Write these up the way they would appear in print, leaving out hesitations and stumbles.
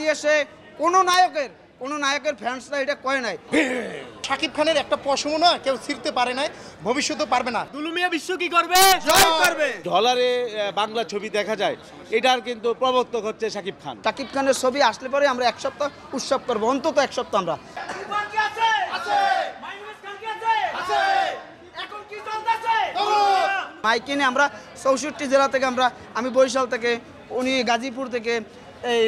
ইতিহাসে কোনো নায়কের ফ্যান্সরা এটা কয় নাই। শাকিব খানের একটা পশমও না কেউ ছিঁড়তে পারে নাই, ভবিষ্যতেও পারবে না। দুলু মিয়া বিশ্ব কি করবে? জয় করবে। ডলারে বাংলা ছবি দেখা যায়, এটার কিন্তু প্রবর্তক হচ্ছে শাকিব খান। শাকিব খানের ছবি আসলে পরে আমরা এক সপ্তাহ উৎসব করবো, অন্তত এক সপ্তাহ আমরা। মাইকে নিয়ে আমরা 64 জেলা থেকে আমি বরিশাল থেকে, উনি গাজীপুর থেকে, এই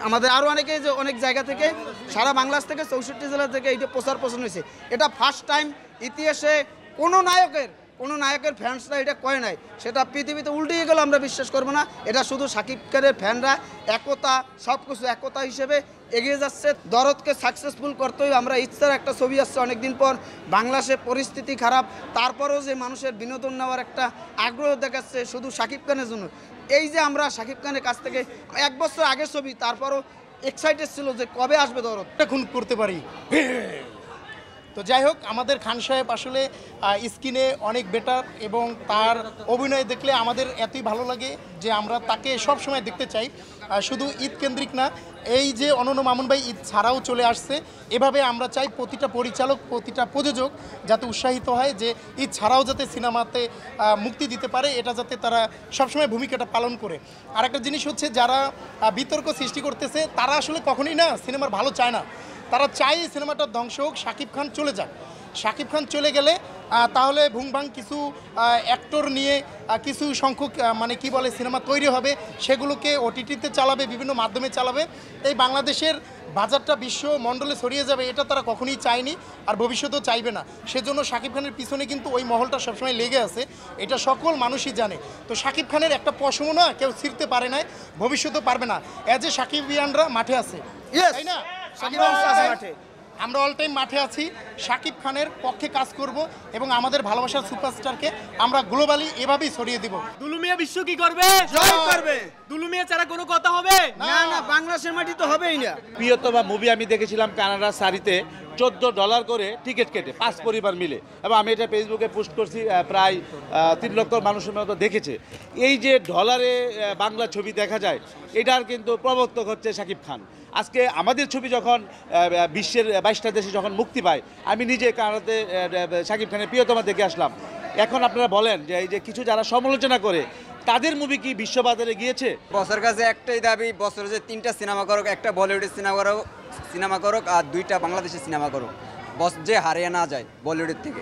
আমাদের আরও অনেকে যে অনেক জায়গা থেকে সারা বাংলাদেশ থেকে 64 জেলা থেকে এটা প্রচার হয়েছে। এটা ফার্স্ট টাইম ইতিহাসে কোনো নায়কের ফ্যান্সরা এটা কয় নাই। সেটা পৃথিবীতে উল্টিয়ে গেল আমরা বিশ্বাস করবো না। এটা শুধু শাকিব খানের ফ্যানরা একতা, সব কিছু একতা হিসেবে এগিয়ে যাচ্ছে। দরদকে সাকসেসফুল করতেই আমরা ইচ্ছার একটা ছবি আসছে অনেকদিন পর। বাংলাদেশের পরিস্থিতি খারাপ, তারপরেও যে মানুষের বিনোদন নেওয়ার একটা আগ্রহ দেখাচ্ছে শুধু শাকিব খানের জন্য। এই যে আমরা শাকিব খানের কাছ থেকে 1 বছর আগের ছবি, তারপরও এক্সাইটেড ছিল যে কবে আসবে দরদ। খুন করতে পারি। তো যাই হোক, আমাদের খান সাহেব আসলে স্ক্রিনে অনেক বেটার, এবং তার অভিনয় দেখলে আমাদের এতই ভালো লাগে যে আমরা তাকে সব সময় দেখতে চাই। শুধু ঈদ কেন্দ্রিক না, এই যে অনন্য মামুন ভাই ঈদ ছাড়াও চলে আসছে, এভাবে আমরা চাই প্রতিটা পরিচালক, প্রতিটা প্রযোজক যাতে উৎসাহিত হয় যে ঈদ ছাড়াও যাতে সিনেমাতে মুক্তি দিতে পারে, এটা যাতে তারা সবসময় ভূমিকাটা পালন করে। আর একটা জিনিস হচ্ছে, যারা বিতর্ক সৃষ্টি করতেছে তারা আসলে কখনোই না সিনেমার ভালো চায় না। তারা চায় এই সিনেমাটা ধ্বংস হোক, শাকিব খান চলে যাক। শাকিব খান চলে গেলে তাহলে ভুংভাং কিছু অ্যাক্টর নিয়ে কিছু সংখ্যক মানে কি বলে সিনেমা তৈরি হবে, সেগুলোকে ওটিটিতে চালাবে, বিভিন্ন মাধ্যমে চালাবে। এই বাংলাদেশের বাজারটা বিশ্ব মণ্ডলে ছড়িয়ে যাবে, এটা তারা কখনোই চায়নি, আর ভবিষ্যতেও চাইবে না। সেজন্য শাকিব খানের পিছনে কিন্তু ওই মহলটা সবসময় লেগে আছে, এটা সকল মানুষই জানে। তো শাকিব খানের একটা পশমও না কেউ ছিঁড়তে পারে নাই, ভবিষ্যতেও পারবে না। এজ এ সাকিবিয়ানরা মাঠে আছে, তাই না? আমরা অল টাইম মাঠে আছি, শাকিব খানের পক্ষে কাজ করব, এবং আমাদের ভালোবাসার সুপারস্টারকে আমরা গ্লোবালি এভাবেই ছড়িয়ে দিব। দুলু মিয়া বিশ্ব কি করবে? জয় করবে। দুলু মিয়া ছাড়া কোনো কথা হবে না, বাংলাদেশের মাটি তো হবেই না। প্রিয়তমা মুভি আমি দেখেছিলাম কানাডা সারিতে $14 করে টিকিট কেটে 5 পরিবার মিলে, এবং আমি এটা ফেসবুকে পোস্ট করছি, প্রায় 3 লক্ষ মানুষের মতো দেখেছে। এই যে ডলারে বাংলা ছবি দেখা যায়, এটার কিন্তু প্রবর্তক হচ্ছে শাকিব খান। আজকে আমাদের ছবি যখন বিশ্বের 22টা দেশে যখন মুক্তি পায়, আমি নিজে কানাডাতে শাকিব খানের প্রিয়তমা দেখে আসলাম। এখন আপনারা বলেন যে এই যে কিছু যারা সমালোচনা করে, তাদের মুভি কি বিশ্ববাজারে গিয়েছে? বসের কাছে একটাই দাবি, বছরে যে 3টা সিনেমা করুক, একটা বলিউডের সিনেমা করুক আর 2টা বাংলাদেশের সিনেমা করুক, বস যে হারিয়ে না যায় বলিউডের থেকে।